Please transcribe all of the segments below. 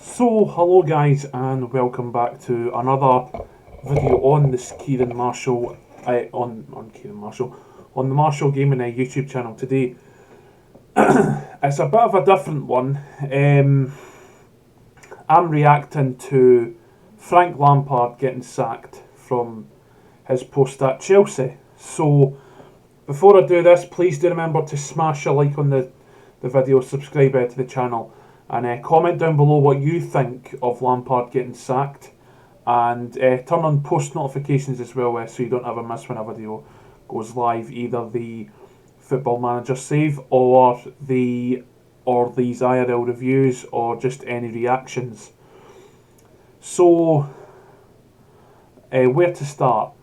So, hello guys, and welcome back to another video on this Kieran Marshall, on Kieran Marshall, on the Marshall Gaming YouTube channel. Today, it's a bit of a different one. I'm reacting to Frank Lampard getting sacked from his post at Chelsea. So, before I do this, please do remember to smash a like on the video, subscribe to the channel, and comment down below what you think of Lampard getting sacked, and turn on post notifications as well, so you don't ever miss when a video goes live, either the Football Manager save or these IRL reviews or just any reactions. So, where to start?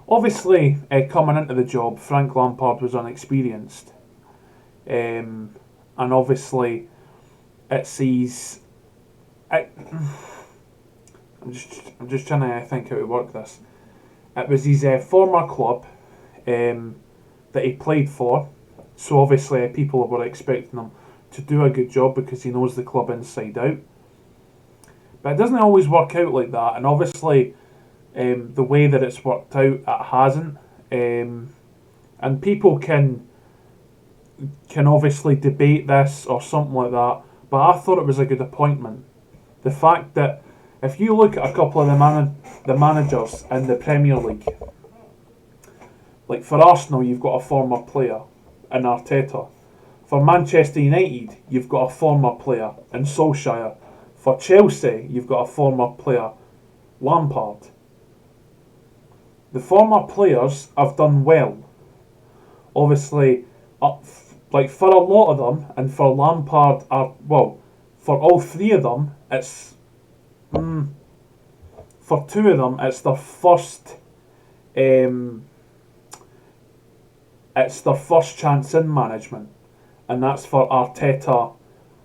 Obviously, coming into the job, Frank Lampard was unexperienced. And obviously, I'm just trying to think how to work this. It was his former club that he played for, so obviously people were expecting him to do a good job because he knows the club inside out. But it doesn't always work out like that, and obviously the way that it's worked out, it hasn't. And people can obviously debate this or something like that, but I thought it was a good appointment. The fact that if you look at a couple of the managers in the Premier League, like for Arsenal, you've got a former player in Arteta. For Manchester United, you've got a former player in Solskjaer. For Chelsea, you've got a former player, Lampard. The former players have done well. Obviously, like for a lot of them, and for Lampard, for all three of them, it's for two of them, it's their first, chance in management, and that's for Arteta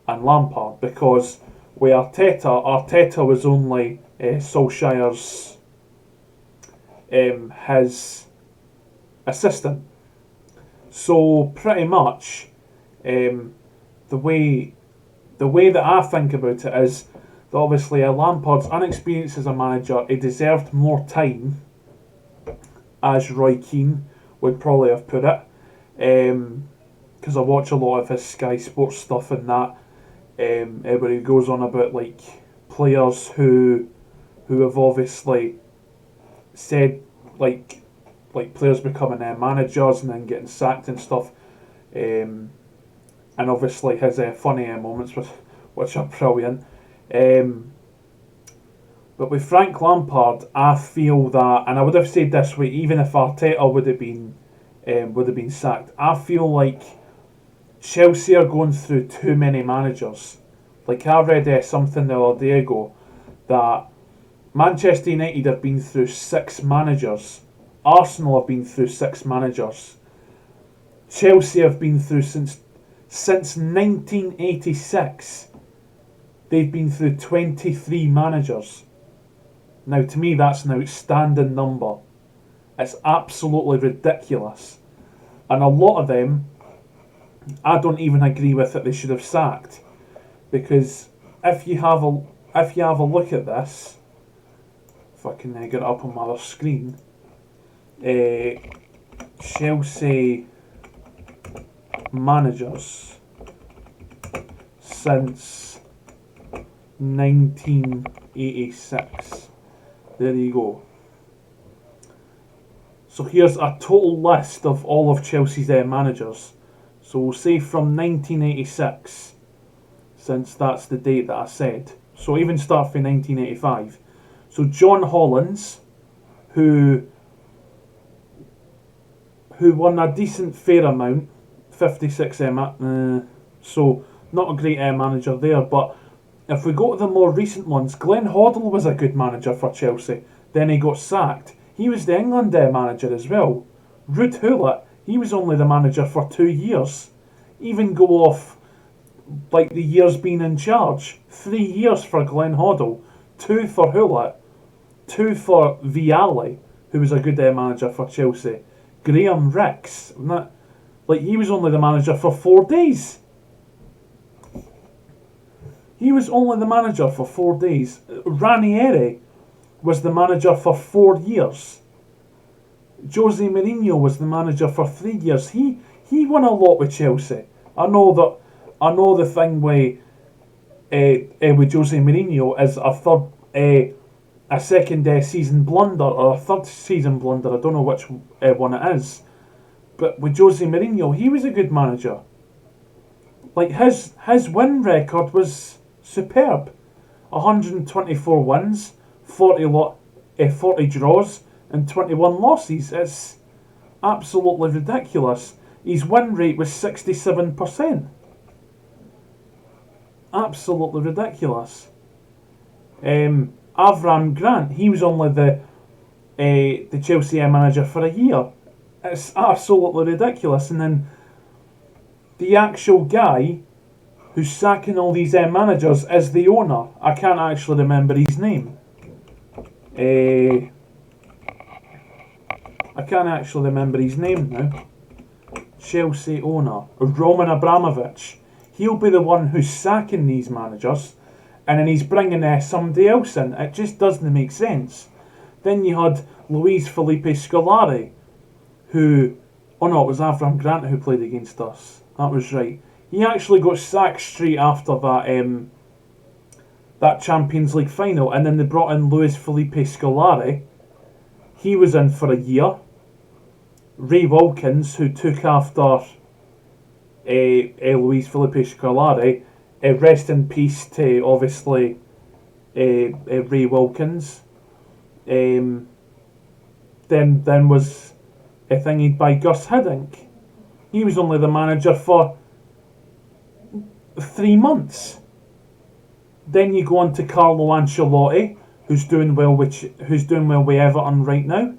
and Lampard, because with Arteta was only Solskjaer's his assistant. So pretty much, the way that I think about it is that obviously Lampard's inexperience as a manager, he deserved more time, as Roy Keane would probably have put it. Because I watch a lot of his Sky Sports stuff and that, where he goes on about like players who have obviously said like players becoming managers and then getting sacked and stuff, and obviously his funny moments which are brilliant. But with Frank Lampard, I feel that, and I would have said this way even if Arteta would have been sacked, I feel like Chelsea are going through too many managers. Like I read something the other day ago that Manchester United have been through 6 managers. Arsenal have been through 6 managers. Chelsea have been through since 1986. They've been through 23 managers. Now, to me, that's an outstanding number. It's absolutely ridiculous. And a lot of them, I don't even agree with that they should have sacked. Because if you have a look at this, if I can get it up on my other screen, Chelsea managers since 1986. There you go. So here's a total list of all of Chelsea's managers. So we'll say from 1986, since that's the date that I said. So even start from 1985. So John Hollins, who won a decent fair amount, 56 so not a great manager there. But if we go to the more recent ones, Glenn Hoddle was a good manager for Chelsea. Then he got sacked. He was the England manager as well. Ruud Gullit, he was only the manager for 2 years. Even go off like the years being in charge. 3 years for Glenn Hoddle, 2 for Gullit, 2 for Vialli, who was a good manager for Chelsea. Graham Rix, he was only the manager for 4 days. He was only the manager for 4 days. Ranieri was the manager for 4 years. Jose Mourinho was the manager for 3 years. He won a lot with Chelsea. I know the thing with Jose Mourinho is a second season blunder or a third season blunder. I don't know which one it is. But with Jose Mourinho, he was a good manager. Like his win record was superb. 124 wins, 40 draws, and 21 losses. It's absolutely ridiculous. His win rate was 67%. Absolutely ridiculous. Avram Grant, he was only the Chelsea manager for a year. It's absolutely ridiculous. And then the actual guy who's sacking all these managers is the owner. I can't actually remember his name. I can't actually remember his name now. Chelsea owner, Roman Abramovich. He'll be the one who's sacking these managers, and then he's bringing somebody else in. It just doesn't make sense. Then you had Luis Felipe Scolari, who... Oh no, it was Avram Grant who played against us. That was right. He actually got sacked straight after that Champions League final, and then they brought in Luis Felipe Scolari. He was in for a year. Ray Wilkins, who took after Luis Felipe Scolari, rest in peace to obviously Ray Wilkins. Then was a thingy by Gus Hiddink. He was only the manager for 3 months. Then you go on to Carlo Ancelotti, who's doing well with Everton right now.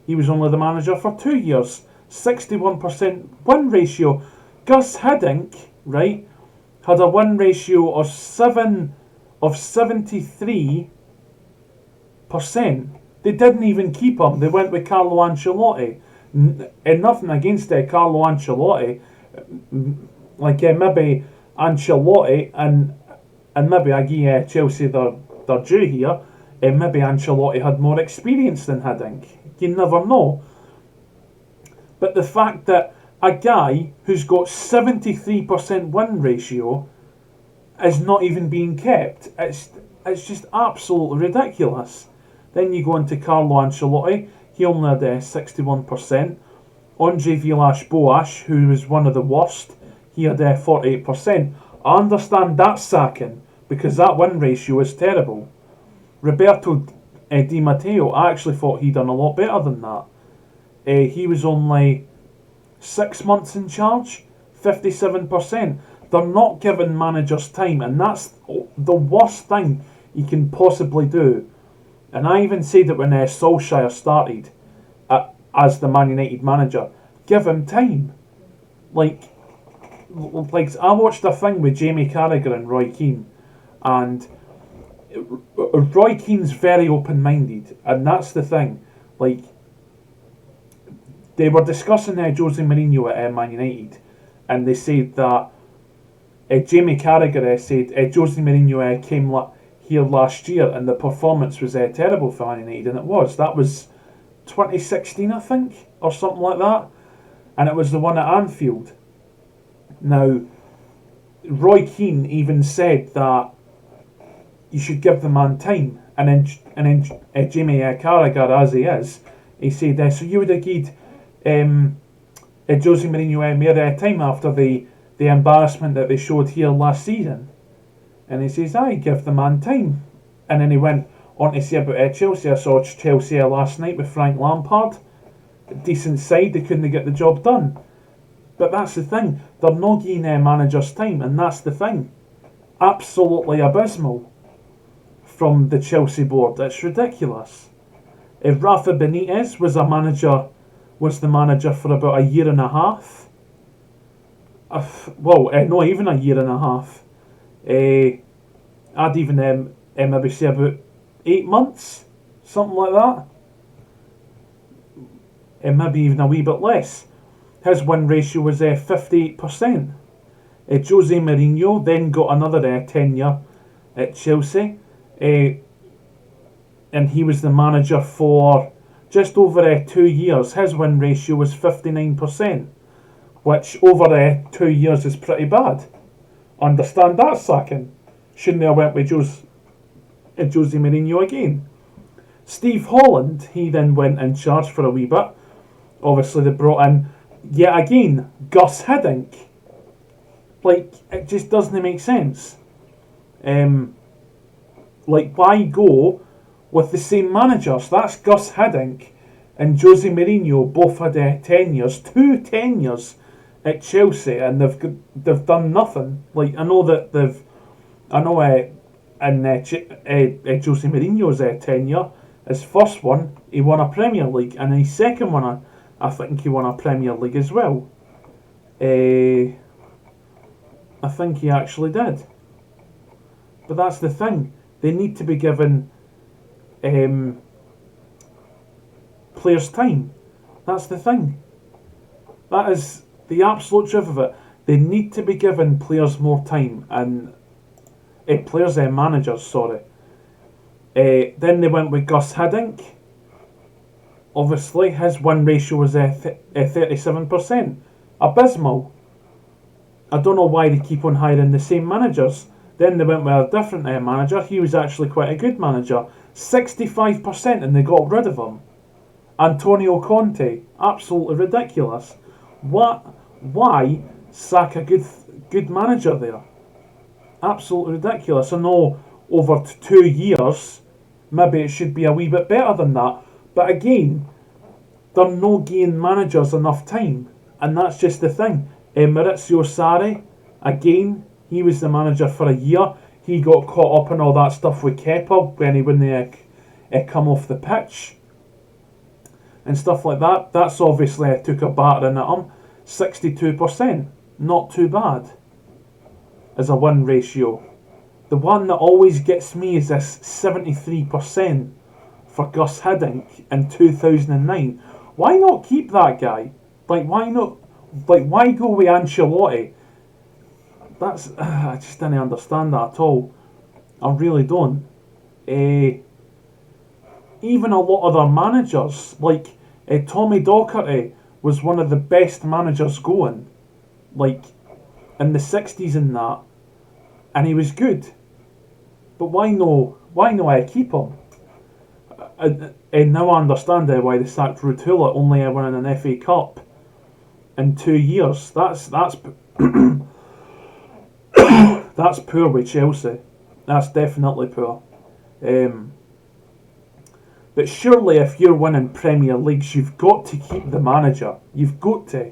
He was only the manager for 2 years. 61% win ratio. Gus Hiddink, right, had a win ratio of 73%. They didn't even keep him. They went with Carlo Ancelotti. And nothing against Carlo Ancelotti. Like maybe Ancelotti and maybe I give Chelsea their due here. Maybe Ancelotti had more experience than Hiddink. You never know. But the fact that a guy who's got 73% win ratio is not even being kept, it's just absolutely ridiculous. Then you go into Carlo Ancelotti. He only had 61%. Andre Villas-Boas, who was one of the worst, he had 48%. I understand that sacking because that win ratio is terrible. Roberto Di Matteo, I actually thought he'd done a lot better than that. He was only 6 months in charge, 57%. They're not giving managers time, and that's the worst thing you can possibly do. And I even said it when Solskjaer started as the Man United manager. Give him time. Like I watched a thing with Jamie Carragher and Roy Keane, and Roy Keane's very open-minded, and that's the thing. Like, they were discussing Jose Mourinho at Man United, and they said that Jamie Carragher said Jose Mourinho came here last year and the performance was terrible for Man United, and it was. That was 2016, I think, or something like that, and it was the one at Anfield. Now, Roy Keane even said that you should give the man time, and then Jamie Carragher, as he is, he said, so you would have given Jose Mourinho more time after the embarrassment that they showed here last season? And he says, I give the man time. And then he went on to say about Chelsea. I saw Chelsea last night with Frank Lampard. A decent side, they couldn't get the job done. But that's the thing, they're not giving managers time, and that's the thing. Absolutely abysmal from the Chelsea board. It's ridiculous. If Rafa Benitez was the manager for about a year and a half. Not even a year and a half. I'd even maybe say about 8 months, something like that. Maybe even a wee bit less. His win ratio was 58%. Jose Mourinho then got another tenure at Chelsea, and he was the manager for just over 2 years. His win ratio was 59%, which over 2 years is pretty bad. Understand that sacking. Shouldn't they have went with Jose Mourinho again? Steve Holland, he then went in charge for a wee bit. Obviously they brought in, yet again, Gus Hiddink. Like, it just doesn't make sense. Like, why go with the same managers? That's Gus Hiddink and Jose Mourinho both had 2 tenures at Chelsea, and they've done nothing. Like, I know in Jose Mourinho's tenure, his first one, he won a Premier League, and his second one, I think he won a Premier League as well. I think he actually did. But that's the thing. They need to be given players time. That's the thing. That is the absolute truth of it. They need to be given players more time, and managers, sorry. Then they went with Gus Hiddink. Obviously, his win ratio was 37%. Abysmal. I don't know why they keep on hiring the same managers. Then they went with a different manager. He was actually quite a good manager. 65%, and they got rid of him. Antonio Conte. Absolutely ridiculous. Why sack a good manager there? Absolutely ridiculous. I know over 2 years, maybe it should be a wee bit better than that. But again, they're no giving managers enough time. And that's just the thing. Maurizio Sarri, again, he was the manager for a year. He got caught up in all that stuff with Kepa when he wouldn't come off the pitch and stuff like that. That's obviously took a battering at him. 62%, not too bad as a win ratio. The one that always gets me is this 73% for Gus Hiddink in 2009. Why not keep that guy? Like, why not? Like, why go with Ancelotti? I just didn't understand that at all. I really don't. Even a lot of their managers, like Tommy Docherty, was one of the best managers going, like in the 60s and that, and he was good. But why no? I keep him? And now I understand why they sacked Rutula, only winning an FA Cup in 2 years. That's that's poor with Chelsea. That's definitely poor. But surely if you're winning Premier Leagues, you've got to keep the manager. You've got to.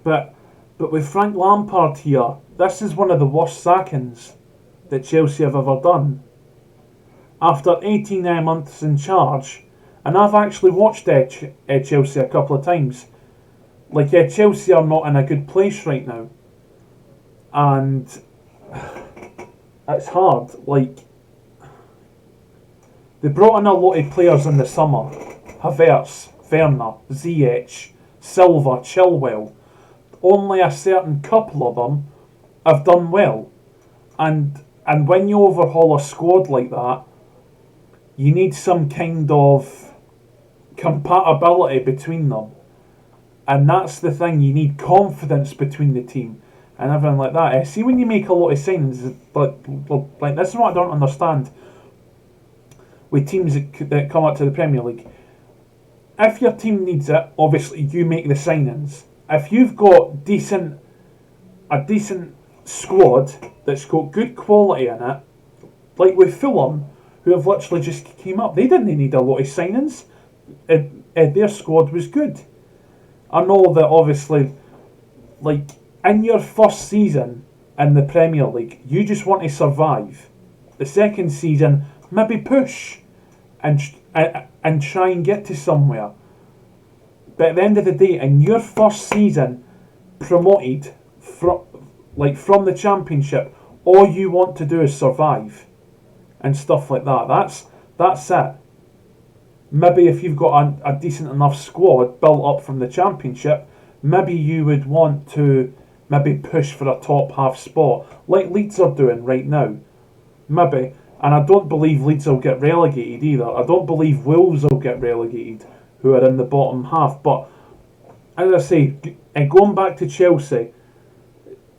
But with Frank Lampard here, this is one of the worst sackings that Chelsea have ever done. After 18 months in charge, and I've actually watched Chelsea a couple of times. Like, Chelsea are not in a good place right now. And it's hard. Like, they brought in a lot of players in the summer. Havertz, Werner, Ziyech, Silva, Chilwell. Only a certain couple of them have done well. And when you overhaul a squad like that, you need some kind of compatibility between them. And that's the thing, you need confidence between the team and everything like that. See, when you make a lot of signings, like this is what I don't understand with teams that come up to the Premier League. If your team needs it, obviously you make the signings. If you've got a decent squad that's got good quality in it, like with Fulham, who have literally just came up, they didn't need a lot of signings. Their squad was good. I know that obviously, like, in your first season in the Premier League, you just want to survive. The second season, maybe push and try and get to somewhere. But at the end of the day, in your first season, promoted from the Championship, all you want to do is survive and stuff like that. That's it. Maybe if you've got a decent enough squad built up from the Championship, maybe you would want to maybe push for a top half spot, like Leeds are doing right now. maybe. And I don't believe Leeds will get relegated either. I don't believe Wolves will get relegated, who are in the bottom half. But as I say, going back to Chelsea,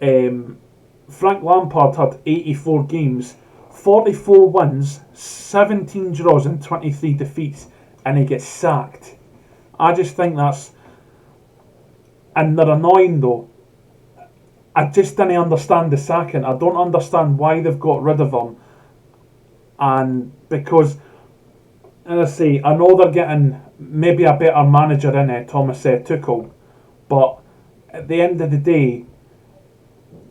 Frank Lampard had 84 games, 44 wins, 17 draws and 23 defeats, and he gets sacked. I just think that's... And they're annoying though. I just didn't understand the sacking. I don't understand why they've got rid of him. And because, as I say, I know they're getting maybe a better manager in it, Thomas Tuchel, but at the end of the day,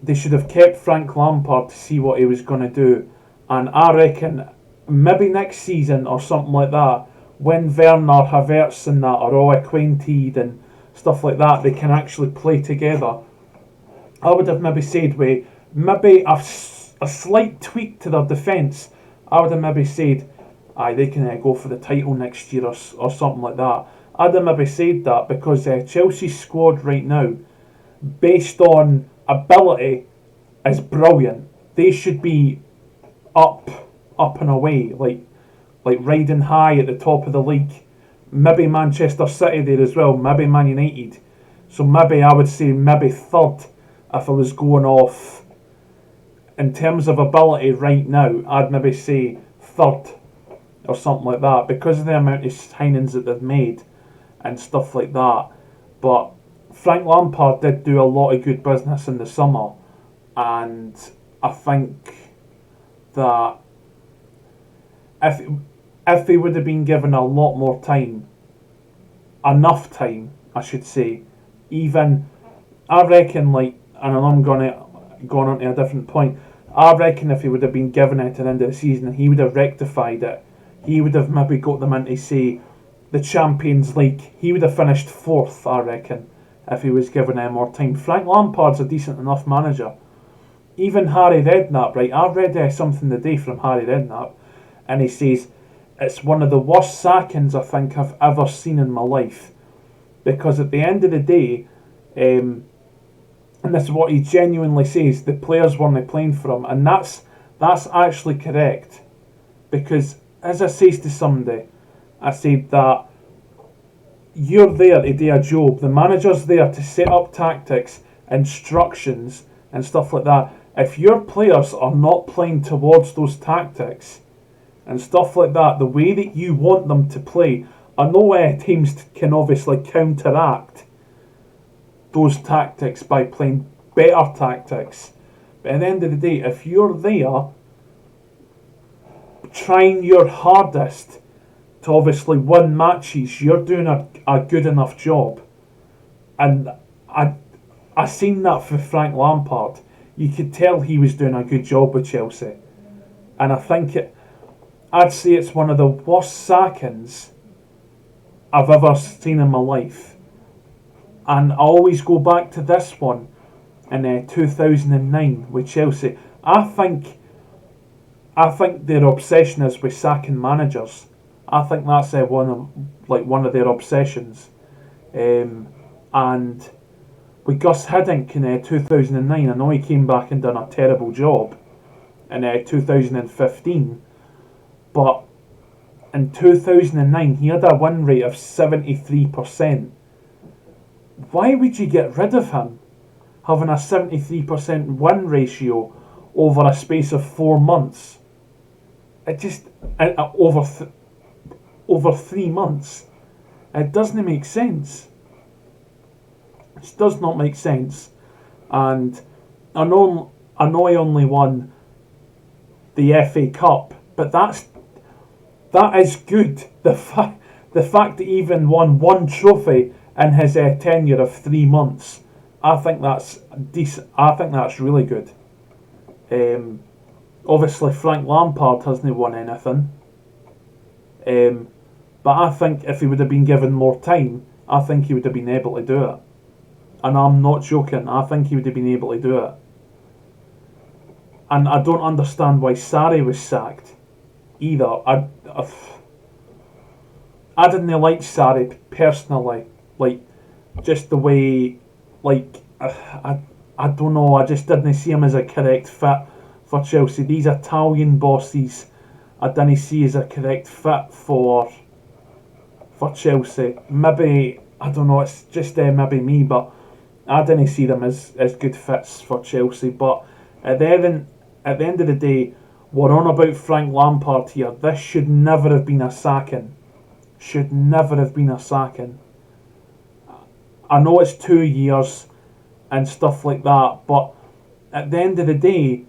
they should have kept Frank Lampard to see what he was going to do. And I reckon maybe next season or something like that, when Werner, Havertz and that are all acquainted and stuff like that, they can actually play together. I would have maybe said with maybe a slight tweak to their defence. I would have maybe said, aye, they can go for the title next year or something like that. I'd have maybe said that because Chelsea's squad right now, based on ability, is brilliant. They should be up and away, like riding high at the top of the league. Maybe Manchester City there as well, maybe Man United. So maybe I would say maybe third if I was going off in terms of ability right now. I'd maybe say third or something like that because of the amount of signings that they've made and stuff like that. But Frank Lampard did do a lot of good business in the summer, and I think that if he would have been given a lot more time, enough time, I should say, even I reckon and I'm going on to a different point. I reckon if he would have been given it at the end of the season, he would have rectified it. He would have maybe got them into, say, the Champions League. He would have finished fourth, I reckon, if he was given more time. Frank Lampard's a decent enough manager. Even Harry Redknapp, right? I read something today from Harry Redknapp, and he says it's one of the worst sackings I think I've ever seen in my life. Because at the end of the day, and this is what he genuinely says, the players weren't playing for him, and that's actually correct. Because as I says to somebody, I said that you're there to do a job. The manager's there to set up tactics, instructions, and stuff like that. If your players are not playing towards those tactics and stuff like that, the way that you want them to play, I know teams can obviously counteract those tactics by playing better tactics. But at the end of the day, if you're there trying your hardest to obviously win matches, you're doing a good enough job. And I seen that for Frank Lampard. You could tell he was doing a good job with Chelsea. And I think I'd say it's one of the worst sackings I've ever seen in my life. And I always go back to this one in 2009 with Chelsea. I think their obsession is with sacking managers. I think that's one of their obsessions. And with Gus Hiddink in 2009, I know he came back and done a terrible job in 2015, but in 2009 he had a win rate of 73%. Why would you get rid of him, having a 73% win ratio over a space of 4 months? It just over 3 months. It doesn't make sense. It does not make sense. And I know he only won the FA Cup, but that is good. The fact that he even won one trophy in his tenure of 3 months, I think that's decent. I think that's really good. Obviously, Frank Lampard hasn't won anything. But I think if he would have been given more time, I think he would have been able to do it. And I'm not joking. I think he would have been able to do it. And I don't understand why Sarri was sacked either. I didn't like Sarri personally. Just the way, I don't know. I just didn't see him as a correct fit for Chelsea. These Italian bosses I didn't see as a correct fit for Chelsea. Maybe, I don't know, it's just maybe me, but I didn't see them as good fits for Chelsea. But at the end of the day, we're on about Frank Lampard here. This should never have been a sacking. Should never have been a sacking. I know it's 2 years and stuff like that, but at the end of the day,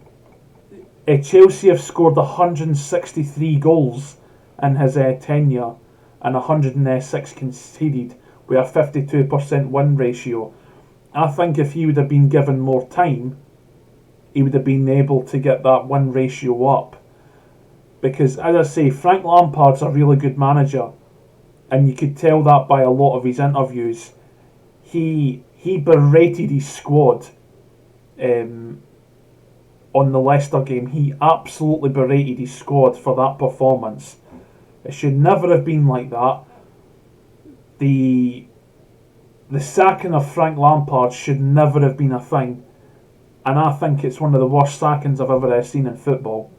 Chelsea have scored 163 goals in his tenure and 106 conceded with a 52% win ratio. I think if he would have been given more time, he would have been able to get that win ratio up. Because, as I say, Frank Lampard's a really good manager, and you could tell that by a lot of his interviews. He berated his squad on the Leicester game. He absolutely berated his squad for that performance. It should never have been like that. The sacking of Frank Lampard should never have been a thing. And I think it's one of the worst sackings I've ever seen in football.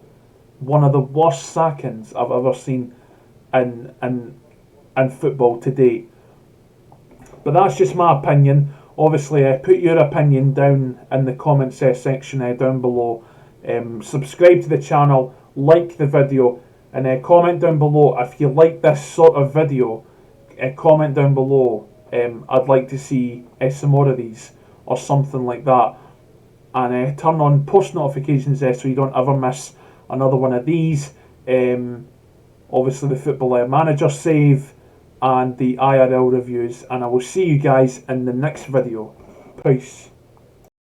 One of the worst sackings I've ever seen in football to date. But that's just my opinion. Obviously, put your opinion down in the comments section down below. Subscribe to the channel, like the video, and comment down below if you like this sort of video. Comment down below. I'd like to see some more of these or something like that. And turn on post notifications so you don't ever miss another one of these. Obviously, the Football Manager save and the IRL reviews. And I will see you guys in the next video. Peace.